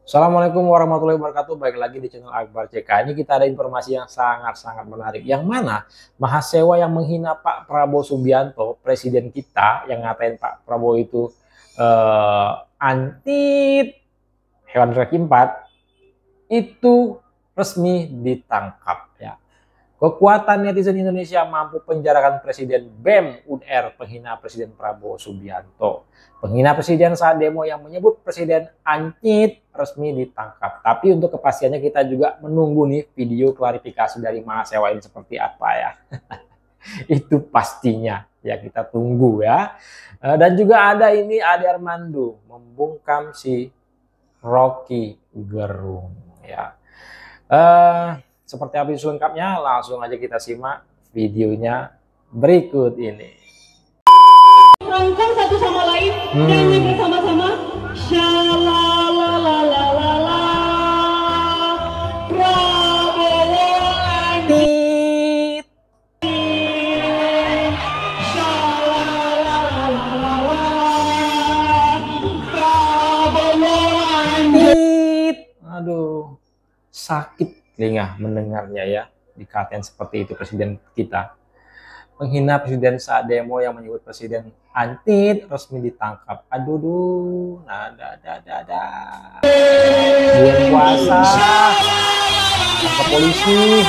Assalamualaikum warahmatullahi wabarakatuh. Baik lagi di channel Akbar CK. Ini kita ada informasi yang sangat-sangat menarik. Yang mana mahasiswa yang menghina Pak Prabowo Subianto, presiden kita, yang ngatain Pak Prabowo itu anti hewan kaki 4, itu resmi ditangkap. Ya. Kekuatan netizen Indonesia mampu penjarakan Presiden BEM UNR penghina Presiden Prabowo Subianto. Penghina presiden saat demo yang menyebut presiden anyit resmi ditangkap. Tapi untuk kepastiannya kita juga menunggu nih video klarifikasi dari mahasiswa ini seperti apa ya. Itu pastinya ya, kita tunggu ya. Dan juga ada ini Ade Armando membungkam si Rocky Gerung ya. Seperti apa isu lengkapnya, langsung aja kita simak videonya berikut ini. Rangkul satu sama lain, nyanyi bersama-sama. Shalalalalala, Prabowo anyit. Shalalalalala, Prabowo anyit. Aduh, sakit telinga mendengarnya ya, dikatain seperti itu presiden kita. Menghina presiden saat demo yang menyebut presiden antit resmi ditangkap. Aduh, nada. Bulan puasa, tangkap polisi.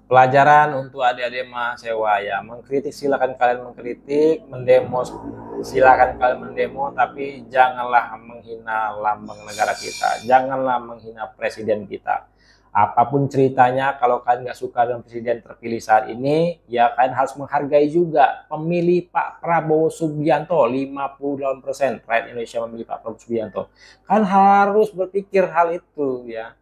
Pelajaran untuk adik-adik mahasiswa ya, mengkritik silakan kalian mengkritik, mendemo silakan kalian mendemo, tapi janganlah menghina lambang negara kita, janganlah menghina presiden kita. Apapun ceritanya, kalau kalian nggak suka dengan presiden terpilih saat ini, ya kalian harus menghargai juga pemilih Pak Prabowo Subianto. 58% rakyat Indonesia memilih Pak Prabowo Subianto. Kalian harus berpikir hal itu ya.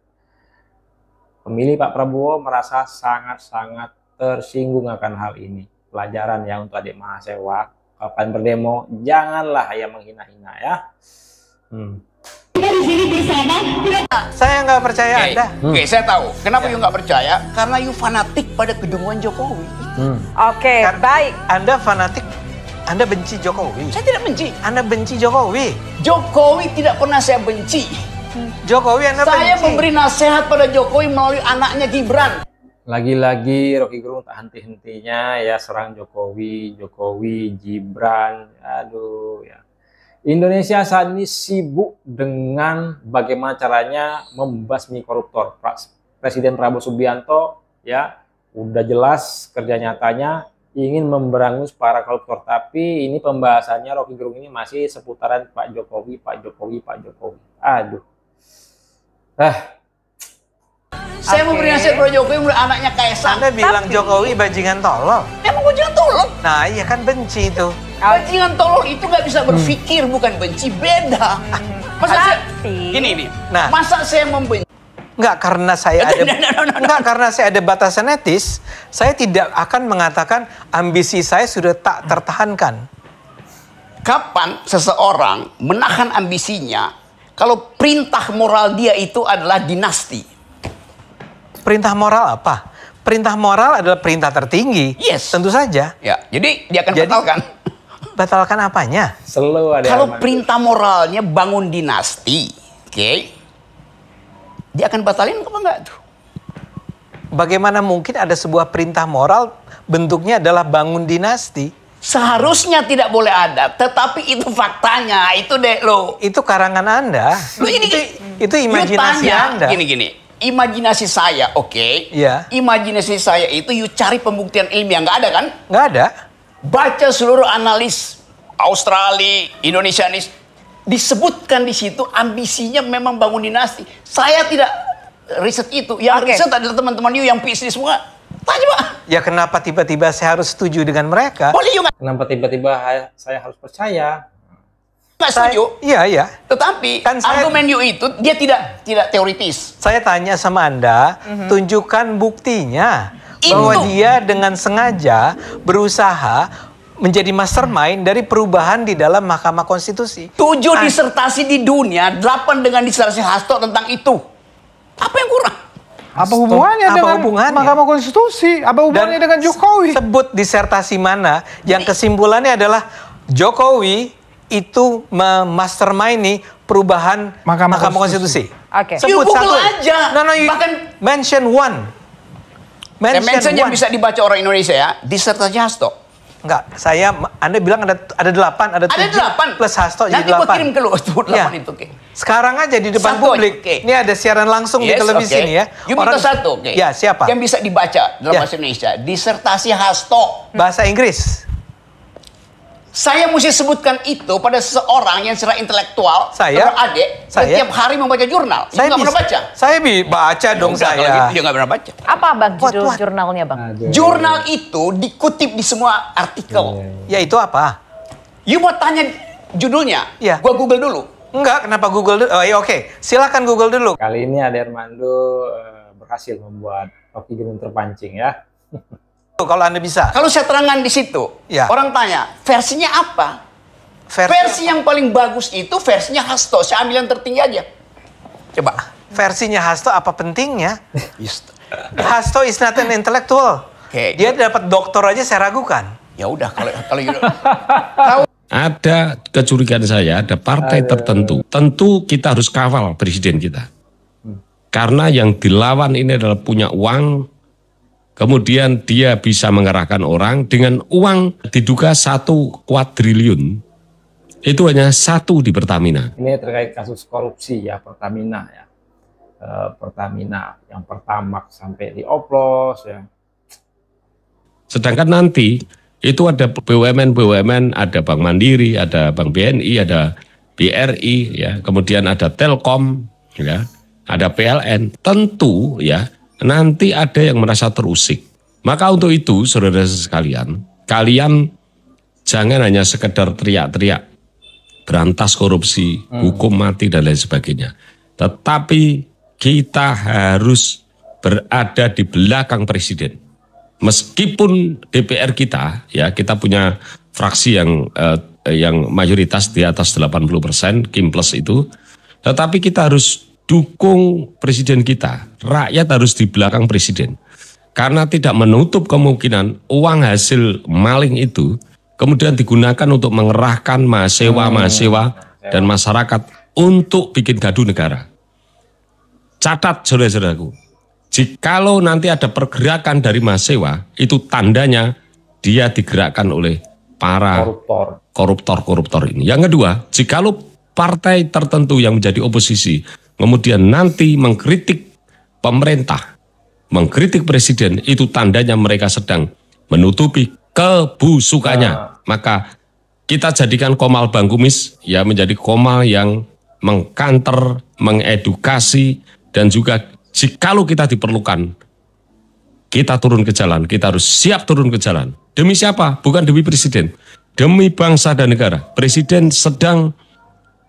Pemilih Pak Prabowo merasa sangat-sangat tersinggung akan hal ini. Pelajaran ya untuk adik mahasiswa, kapan berdemo, janganlah ya menghina-hina ya. Kita di sini bersama. Saya nggak percaya Anda. Oke, saya tahu. Kenapa you nggak percaya? Karena you fanatik pada kedunguan Jokowi. Oke, baik. Anda fanatik, Anda benci Jokowi. Saya tidak benci. Anda benci Jokowi. Jokowi tidak pernah saya benci. Jokowi Anda Saya benci. memberi nasihat pada Jokowi melalui anaknya Gibran. Lagi-lagi Rocky Gerung tak henti-hentinya ya serang Jokowi, Gibran. Aduh ya. Indonesia saat ini sibuk dengan bagaimana caranya membasmi koruptor. Presiden Prabowo Subianto ya udah jelas kerja nyatanya ingin memberangus para koruptor, tapi ini pembahasannya Rocky Gerung ini masih seputaran Pak Jokowi. Aduh. Saya memberi nasihat pada Jokowi melalui anaknya Kaisang. Anda bilang Jokowi bajingan tolol. Emang gue jangan tolong. Nah iya kan benci itu. Bajingan tolol itu nggak bisa berpikir, bukan benci, beda. Masa saya, gini. Nah. Masa saya membenci? Enggak, karena saya ada enggak, karena saya ada batasan etis, saya tidak akan mengatakan ambisi saya sudah tak tertahankan. Kapan seseorang menahan ambisinya kalau perintah moral dia itu adalah dinasti? Perintah moral apa? Perintah moral adalah perintah tertinggi. Yes. Tentu saja. Ya, jadi dia akan batalkan. Batalkan apanya? Selalu ada Kalau perintah moralnya bangun dinasti, oke? Dia akan batalin apa enggak tuh? Bagaimana mungkin ada sebuah perintah moral bentuknya adalah bangun dinasti? Seharusnya tidak boleh ada, tetapi itu faktanya, itu deh lo. Itu karangan Anda. Lo ini itu imajinasi Anda. Gini. Imajinasi saya, oke? Iya. Imajinasi saya itu you cari pembuktian ilmiah, nggak ada kan? Nggak ada. Baca seluruh analis Australia, Indonesianis, disebutkan di situ ambisinya memang bangun dinasti. Saya tidak riset itu. Yang riset adalah teman-teman you yang PhD semua. Tanya Pak. Ya kenapa tiba-tiba saya harus setuju dengan mereka? Boleh you nggak? Kenapa tiba-tiba saya harus percaya? Nggak setuju. Iya. Tetapi Kan argumen you itu dia tidak teoritis. Saya tanya sama Anda, tunjukkan buktinya bahwa dia dengan sengaja berusaha menjadi mastermind dari perubahan di dalam Mahkamah Konstitusi. 7 disertasi di dunia, 8 dengan disertasi Hasto tentang itu. Apa yang kurang? Apa hubungannya Apa dengan hubungannya? Mahkamah Konstitusi? Apa hubungannya dengan Jokowi? Sebut disertasi mana yang kesimpulannya adalah Jokowi itu memastermind perubahan Mahkamah Mahkamah Konstitusi. Oke. Sebut You satu. Google aja. No, you Bahkan- mention one. Mention yang one. bisa dibaca orang Indonesia ya, disertasi Hasto. Enggak, Anda bilang ada 8, ada 7 Ada 8 plus Hasto jadi Nanti gua 8. kirim ke lu tuh 8 Ya. itu, oke. Sekarang aja di depan Satu aja, publik. oke. Ini ada siaran langsung di Yes, televisi oke. nih ya. You minta satu, oke. Ya, siapa? Yang bisa dibaca dalam Ya. bahasa Indonesia, disertasi Hasto. Bahasa Inggris. Saya mesti sebutkan itu pada seseorang yang secara intelektual, Saya? adik, Saya? setiap hari membaca jurnal. Saya nggak pernah baca. Saya baca dong Udah, kalau saya. gitu, ya nggak pernah baca. Apa bang judul What? jurnalnya bang? Jurnal itu dikutip di semua artikel. Ya itu apa? You mau tanya judulnya? Iya. Gua Google dulu. Enggak, kenapa Google dulu? Oh iya oke, silakan Google dulu. Kali ini Ade Armando berhasil membuat Rocky Gerung terpancing ya. Kalau Anda bisa. Kalau saya terangkan di situ, Ya. orang tanya, versinya apa? Versi yang paling bagus itu versinya Hasto. Saya ambil yang tertinggi aja. Coba. Versinya Hasto apa pentingnya? Hasto is not an intellectual. Oke. Dia dapat doktor aja saya ragukan. Ya udah kalau gitu. Ada kecurigaan saya, ada partai tertentu. Tentu kita harus kawal presiden kita. Karena yang dilawan ini adalah punya uang, kemudian dia bisa mengerahkan orang dengan uang diduga 1 kuadriliun. Itu hanya 1 di Pertamina. Ini terkait kasus korupsi ya Pertamina ya. Pertamina yang Pertamax sampai dioplos ya. Sedangkan nanti itu ada BUMN, ada Bank Mandiri, ada Bank BNI, ada BRI, ya, kemudian ada Telkom, ya, ada PLN. Tentu ya nanti ada yang merasa terusik. Maka untuk itu, saudara sekalian, kalian jangan hanya sekedar teriak-teriak berantas korupsi, hukum mati dan lain sebagainya. Tetapi kita harus berada di belakang presiden. Meskipun DPR kita, ya kita punya fraksi yang mayoritas di atas 80%, Kim Plus itu, tetapi kita harus dukung presiden kita. Rakyat harus di belakang presiden. Karena tidak menutup kemungkinan uang hasil maling itu kemudian digunakan untuk mengerahkan mahasiswa dan masyarakat untuk bikin gaduh negara. Catat saudara-saudaraku, jikalau nanti ada pergerakan dari mahasiswa, itu tandanya dia digerakkan oleh para koruptor ini. Yang kedua, jikalau partai tertentu yang menjadi oposisi, kemudian nanti mengkritik pemerintah, mengkritik presiden, itu tandanya mereka sedang menutupi kebusukannya. Maka kita jadikan Komal Bang Kumis ya menjadi Komal yang mengkanter, mengedukasi, dan juga jikalau kita diperlukan, kita turun ke jalan, kita harus siap turun ke jalan. Demi siapa? Bukan demi presiden, demi bangsa dan negara. Presiden sedang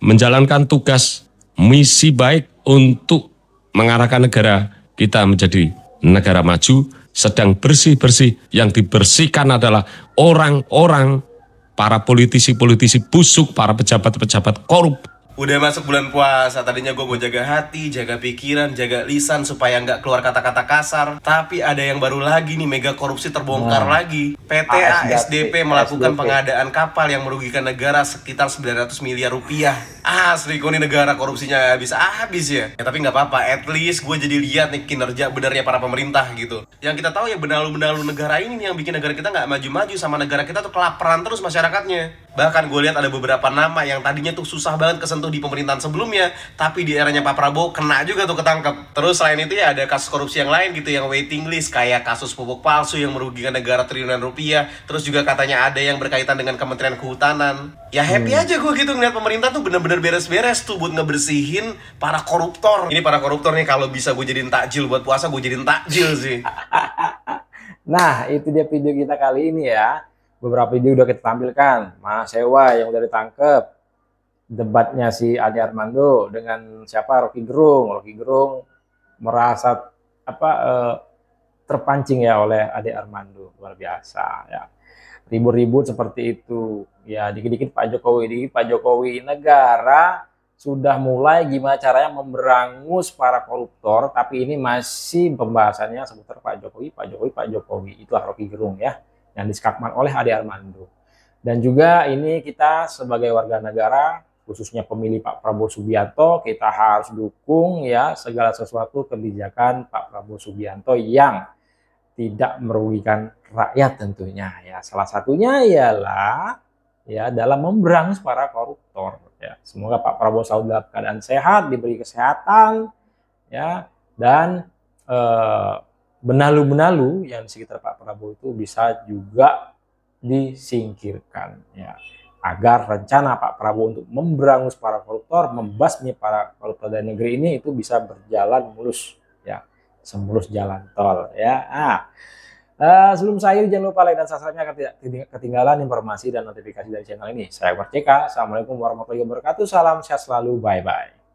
menjalankan tugas misi baik untuk mengarahkan negara kita menjadi negara maju, sedang bersih-bersih. Yang dibersihkan adalah orang-orang, para politisi-politisi busuk, para pejabat-pejabat korup. Udah masuk bulan puasa, tadinya gue mau jaga hati, jaga pikiran, jaga lisan supaya nggak keluar kata-kata kasar. Tapi ada yang baru lagi nih, mega korupsi terbongkar lagi. PT ASDP melakukan pengadaan kapal yang merugikan negara sekitar 900 miliar rupiah. Asli, kok nih negara korupsinya habis ya. Tapi nggak apa-apa, at least gue jadi lihat nih kinerja benarnya para pemerintah gitu. Yang kita tahu ya benalu-benalu negara ini nih yang bikin negara kita nggak maju-maju, sama negara kita tuh kelaparan terus masyarakatnya. Bahkan gue lihat ada beberapa nama yang tadinya tuh susah banget kesentuh di pemerintahan sebelumnya, tapi di eranya Pak Prabowo kena juga tuh ketangkep. Terus selain itu ya ada kasus korupsi yang lain gitu yang waiting list, kayak kasus pupuk palsu yang merugikan negara triliunan rupiah. Terus juga katanya ada yang berkaitan dengan Kementerian Kehutanan. Ya happy aja gue gitu ngeliat pemerintah tuh bener-bener beres-beres tuh buat ngebersihin para koruptor. Ini para koruptor nih kalau bisa gue jadiin takjil buat puasa, gue jadiin takjil sih. Nah, itu dia video kita kali ini ya. Beberapa video udah kita tampilkan. Mas Sewa yang udah ditangkep. Debatnya si Ade Armando dengan siapa? Rocky Gerung. Rocky Gerung merasa terpancing ya oleh Ade Armando. Luar biasa ya. Ribut-ribut seperti itu. Ya, dikit-dikit Pak Jokowi, negara sudah mulai gimana caranya memberangus para koruptor, tapi ini masih pembahasannya seputar Pak Jokowi, Pak Jokowi, Pak Jokowi. Itulah Rocky Gerung ya, yang diskakmat oleh Ade Armando. Dan juga ini kita sebagai warga negara, khususnya pemilih Pak Prabowo Subianto, kita harus dukung ya segala sesuatu kebijakan Pak Prabowo Subianto yang tidak merugikan rakyat tentunya ya. Salah satunya ialah ya dalam memberangus para koruptor ya. Semoga Pak Prabowo selalu dalam keadaan sehat, diberi kesehatan ya, dan benalu-benalu yang di sekitar Pak Prabowo itu bisa juga disingkirkan ya, agar rencana Pak Prabowo untuk memberangus para koruptor, membasmi para koruptor dari negeri ini itu bisa berjalan mulus ya, semulus jalan tol ya. Sebelum saya jangan lupa like dan subscribe-nya agar tidak ketinggalan informasi dan notifikasi dari channel ini. Saya Akbar CK. Assalamualaikum warahmatullahi wabarakatuh. Salam sehat selalu. Bye bye.